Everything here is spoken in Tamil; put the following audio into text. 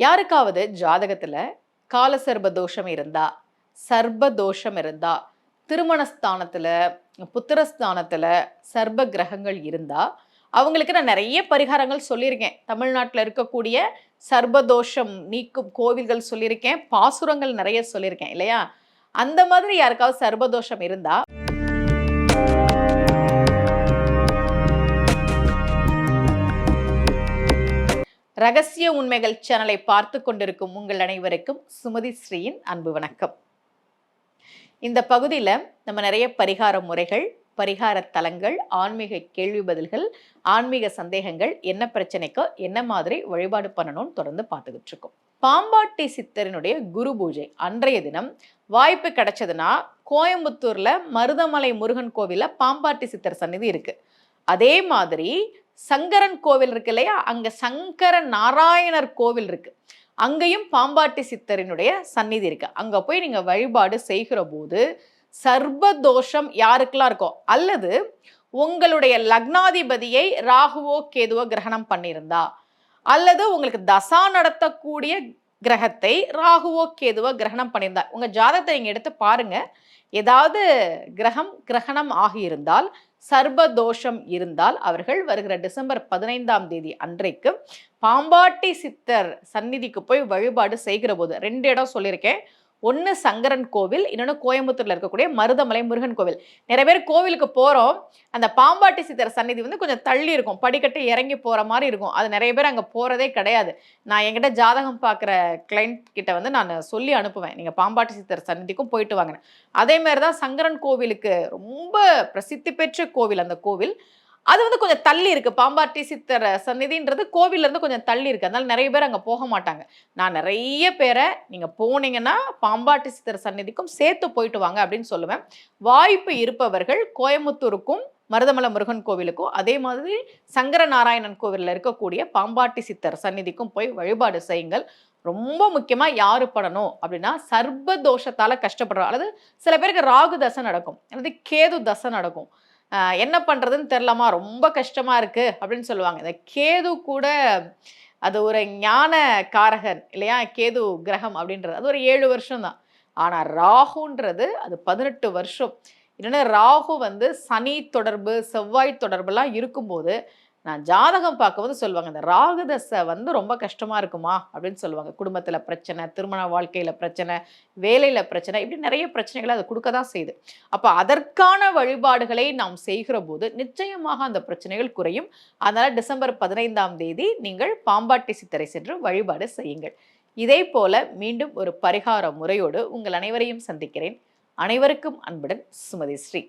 யாருக்காவது ஜாதகத்துல கால சர்ப தோஷம் இருந்தா, சர்ப தோஷம் இருந்தா, திருமணஸ்தானத்துல, புத்திரஸ்தானத்துல சர்ப கிரகங்கள் இருந்தா, அவங்களுக்கு நான் நிறைய பரிகாரங்கள் சொல்லியிருக்கேன். தமிழ்நாட்டில் இருக்கக்கூடிய சர்பதோஷம் நீக்கும் கோவில்கள் சொல்லியிருக்கேன், பாசுரங்கள் நிறைய சொல்லியிருக்கேன் இல்லையா? அந்த மாதிரி யாருக்காவது சர்பதோஷம் இருந்தா ரகசிய உண்மைகள் சேனலை பார்த்து கொண்டிருக்கும் உங்கள் அனைவருக்கும் சுமதி ஸ்ரீயின் அன்பு வணக்கம். இந்த பகுதியில் நம்ம நிறைய பரிகார முறைகள், பரிகார தலங்கள், ஆன்மீக கேள்வி பதில்கள், ஆன்மீக சந்தேகங்கள், என்ன பிரச்சனைக்கோ என்ன மாதிரி வழிபாடு பண்ணணும்னு தொடர்ந்து பார்த்துக்கிட்டு இருக்கோம். பாம்பாட்டி சித்தரினுடைய குரு பூஜை அன்றைய தினம் வாய்ப்பு கிடைச்சதுன்னா கோயம்புத்தூர்ல மருதமலை முருகன் கோவில்ல பாம்பாட்டி சித்தர் சந்நிதி இருக்கு. அதே மாதிரி சங்கரன் கோவில் இருக்கு இல்லையா, அங்க சங்கர நாராயணர் கோவில் இருக்கு, அங்கேயும் பாம்பாட்டி சித்தரினுடைய சந்நிதி இருக்கு. அங்க போய் நீங்க வழிபாடு செய்கிற போது சர்பதோஷம் யாருக்கெல்லாம் இருக்கோ, அல்லது உங்களுடைய லக்னாதிபதியை ராகுவோ கேதுவோ கிரகணம் பண்ணியிருந்தா, அல்லது உங்களுக்கு தசா நடத்தக்கூடிய கிரகத்தை ராகுவோ கேதுவோ கிரகணம் பண்ணியிருந்தா, உங்க ஜாதகத்தை நீங்க எடுத்து பாருங்க. ஏதாவது கிரகணம் ஆகியிருந்தால், சர்பதோஷம் இருந்தால், அவர்கள் வருகிற டிசம்பர் 15ஆம் தேதி அன்றைக்கு பாம்பாட்டி சித்தர் சந்நிதிக்கு போய் வழிபாடு செய்கிற போது 2 இடம் சொல்லியிருக்கேன். ஒன்று சங்கரன் கோவில், இன்னொன்று கோயம்புத்தூர்ல இருக்கக்கூடிய மருதமலை முருகன் கோவில். நிறைய பேர் கோவிலுக்கு போகிறோம், அந்த பாம்பாட்டி சித்தர் சந்நிதி வந்து கொஞ்சம் தள்ளி இருக்கும், படிக்கட்டு இறங்கி போகிற மாதிரி இருக்கும். அது நிறைய பேர் அங்கே போகிறதே கிடையாது. நான் என்கிட்ட ஜாதகம் பார்க்குற கிளைண்ட் கிட்ட வந்து நான் சொல்லி அனுப்புவேன், நீங்கள் பாம்பாட்டி சித்தர் சந்நிதிக்கும் போயிட்டு வாங்கினேன். அதேமாதிரி தான் சங்கரன் கோவிலுக்கு ரொம்ப பிரசித்தி பெற்ற கோவில் அந்த கோவில். அது வந்து கொஞ்சம் தள்ளி இருக்கு. பாம்பாட்டி சித்தர் சந்நிதின்றது கோவில்ல இருந்து கொஞ்சம் தள்ளி இருக்கு. அதனால நிறைய பேர் அங்க போக மாட்டாங்க. நான் நிறைய பேரை நீங்க போனீங்கன்னா பாம்பாட்டி சித்தர் சந்நிதிக்கும் சேர்த்து போயிட்டு வாங்க அப்படின்னு சொல்லுவேன். வாய்ப்பு இருப்பவர்கள் கோயம்புத்தூருக்கும் மருதமலை முருகன் கோவிலுக்கும், அதே மாதிரி சங்கர நாராயணன் கோவிலில் இருக்கக்கூடிய பாம்பாட்டி சித்தர் சந்நிதிக்கும் போய் வழிபாடு செய்யுங்கள். ரொம்ப முக்கியமா யாரு பண்ணணும் அப்படின்னா, சர்ப தோஷத்தால கஷ்டப்படுறோம், அல்லது சில பேருக்கு ராகு தசை நடக்கும், அல்லது கேது தசை நடக்கும். என்ன பண்ணுறதுன்னு தெரிலமா, ரொம்ப கஷ்டமாக இருக்குது அப்படின்னு சொல்லுவாங்க. இந்த கேது கூட அது ஒரு ஞான காரகன் இல்லையா, கேது கிரகம் அப்படின்றது அது ஒரு 7 வருஷம் தான். ஆனால் ராகுன்றது அது 18 வருஷம். இல்லைன்னா ராகு வந்து சனி தொடர்பு, செவ்வாய் தொடர்புலாம் இருக்கும்போது நான் ஜாதகம் பார்க்கும்போது சொல்லுவாங்க, இந்த ராகு தசை வந்து ரொம்ப கஷ்டமாக இருக்குமா அப்படின்னு சொல்லுவாங்க. குடும்பத்தில் பிரச்சனை, திருமண வாழ்க்கையில் பிரச்சனை, வேலையில் பிரச்சனை, இப்படி நிறைய பிரச்சனைகளை அது கொடுக்க தான் செய்யுது. அப்போ அதற்கான வழிபாடுகளை நாம் செய்கிற போது நிச்சயமாக அந்த பிரச்சனைகள் குறையும். அதனால் டிசம்பர் 15ஆம் தேதி நீங்கள் பாம்பாட்டி சித்தரை சென்று வழிபாடு செய்யுங்கள். இதே போல மீண்டும் ஒரு பரிகார முறையோடு உங்கள் அனைவரையும் சந்திக்கிறேன். அனைவருக்கும் அன்புடன் சுமதி ஸ்ரீ.